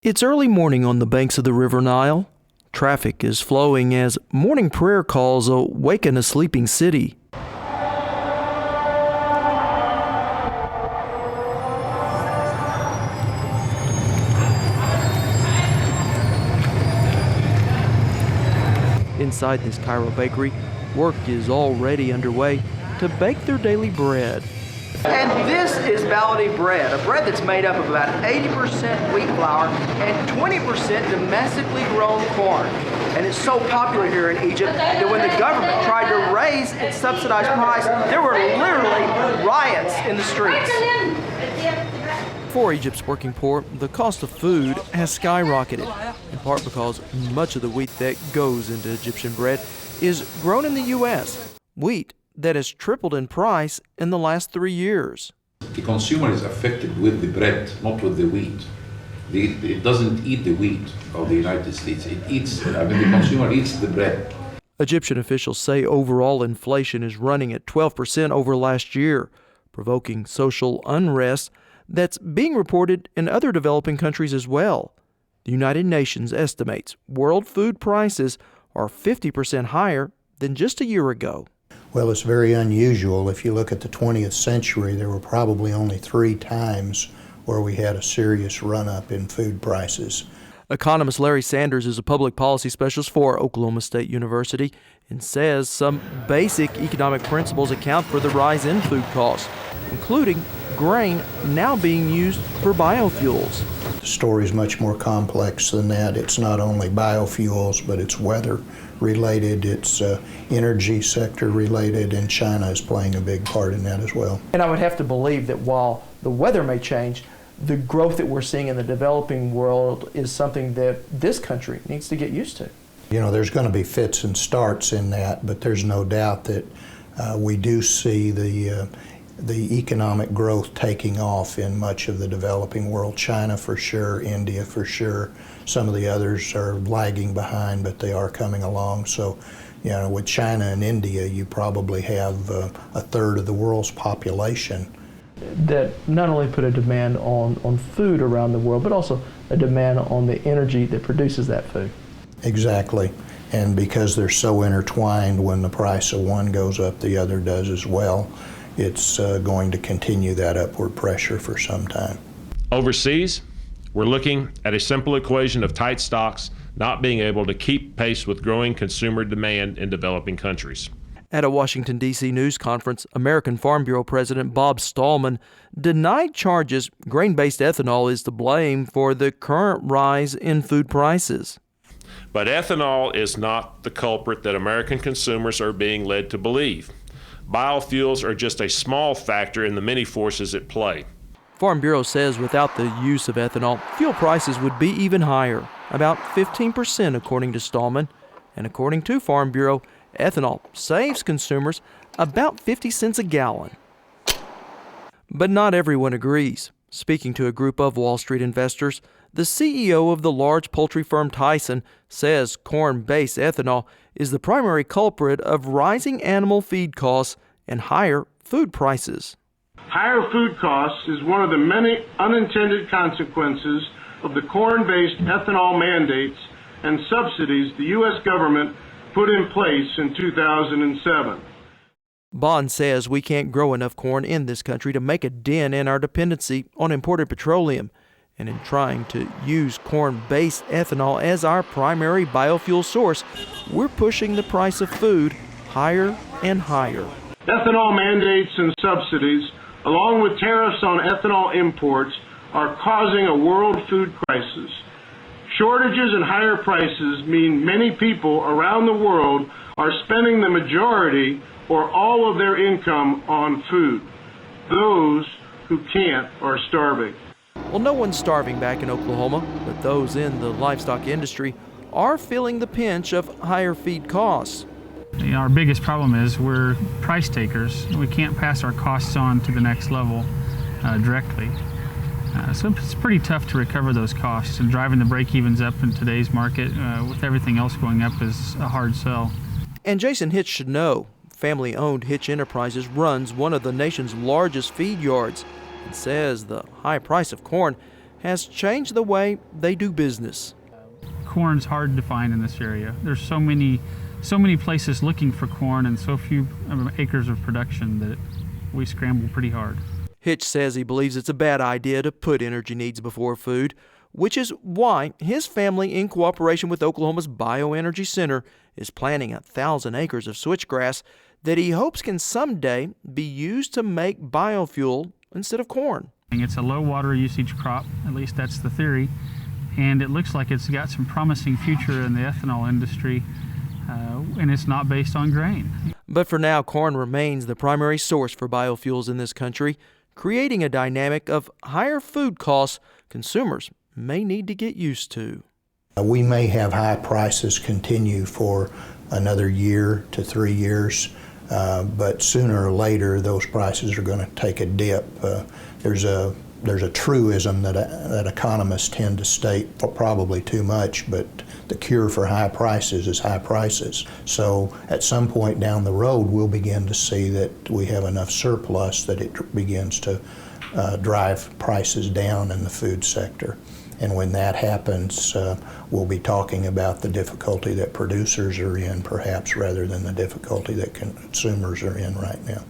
It's early morning on the banks of the River Nile. Traffic is flowing as morning prayer calls awaken a sleeping city. Inside this Cairo bakery, work is already underway to bake their daily bread. And this is Baladi bread, a bread that's made up of about 80% wheat flour and 20% domestically grown corn. And it's so popular here in Egypt that when the government tried to raise its subsidized price, there were literally riots in the streets. For Egypt's working poor, the cost of food has skyrocketed, in part because much of the wheat that goes into Egyptian bread is grown in the U.S. Wheat that has tripled in price in the last 3 years. The consumer is affected with the bread, not with the wheat. It doesn't eat the wheat of the United States. The consumer eats the bread. Egyptian officials say overall inflation is running at 12% over last year, provoking social unrest that's being reported in other developing countries as well. The United Nations estimates world food prices are 50% higher than just a year ago. Well, it's very unusual. If you look at the 20th century, there were probably only 3 times where we had a serious run-up in food prices. Economist Larry Sanders is a public policy specialist for Oklahoma State University and says some basic economic principles account for the rise in food costs, including grain now being used for biofuels. The story is much more complex than that. It's not only biofuels, but it's weather related, it's energy sector related, and China is playing a big part in that as well. And I would have to believe that while the weather may change, the growth that we're seeing in the developing world is something that this country needs to get used to. You know, there's going to be fits and starts in that, but there's no doubt that we do see the economic growth taking off in much of the developing world. China for sure, India for sure. Some of the others are lagging behind, but they are coming along. So, you know, with China and India, you probably have a third of the world's population. That not only put a demand on food around the world, but also a demand on the energy that produces that food. Exactly. And because they're so intertwined, when the price of one goes up, the other does as well. It's going to continue that upward pressure for some time. Overseas, we're looking at a simple equation of tight stocks not being able to keep pace with growing consumer demand in developing countries. At a Washington, D.C. news conference, American Farm Bureau President Bob Stallman denied charges grain-based ethanol is to blame for the current rise in food prices. But ethanol is not the culprit that American consumers are being led to believe. Biofuels are just a small factor in the many forces at play. Farm Bureau says without the use of ethanol, fuel prices would be even higher, about 15% according to Stallman. And according to Farm Bureau, ethanol saves consumers about 50 cents a gallon. But not everyone agrees. Speaking to a group of Wall Street investors, the CEO of the large poultry firm Tyson says corn-based ethanol is the primary culprit of rising animal feed costs and higher food prices. Higher food costs is one of the many unintended consequences of the corn-based ethanol mandates and subsidies the U.S. government put in place in 2007. Bond says we can't grow enough corn in this country to make a dent in our dependency on imported petroleum. And in trying to use corn-based ethanol as our primary biofuel source, we're pushing the price of food higher and higher. Ethanol mandates and subsidies, along with tariffs on ethanol imports, are causing a world food crisis. Shortages and higher prices mean many people around the world are spending the majority or all of their income on food. Those who can't are starving. Well, no one's starving back in Oklahoma, but those in the livestock industry are feeling the pinch of higher feed costs. Our biggest problem is we're price takers. We can't pass our costs on to the next level directly. So it's pretty tough to recover those costs, and driving the break-evens up in today's market with everything else going up is a hard sell. And Jason Hitch should know, family-owned Hitch Enterprises runs one of the nation's largest feed yards and says the high price of corn has changed the way they do business. Corn's hard to find in this area. There's so many places looking for corn and so few acres of production that we scramble pretty hard. Hitch says he believes it's a bad idea to put energy needs before food, which is why his family, in cooperation with Oklahoma's Bioenergy Center, is planting 1,000 acres of switchgrass that he hopes can someday be used to make biofuel instead of corn. It's a low water usage crop, at least that's the theory, and it looks like it's got some promising future in the ethanol industry, and it's not based on grain. But for now, corn remains the primary source for biofuels in this country, creating a dynamic of higher food costs consumers may need to get used to. We may have high prices continue for another year to 3 years, but sooner or later those prices are going to take a dip. There's a truism that economists tend to state, for probably too much, but the cure for high prices is high prices. So at some point down the road, we'll begin to see that we have enough surplus that it begins to drive prices down in the food sector. And when that happens, we'll be talking about the difficulty that producers are in, perhaps, rather than the difficulty that consumers are in right now.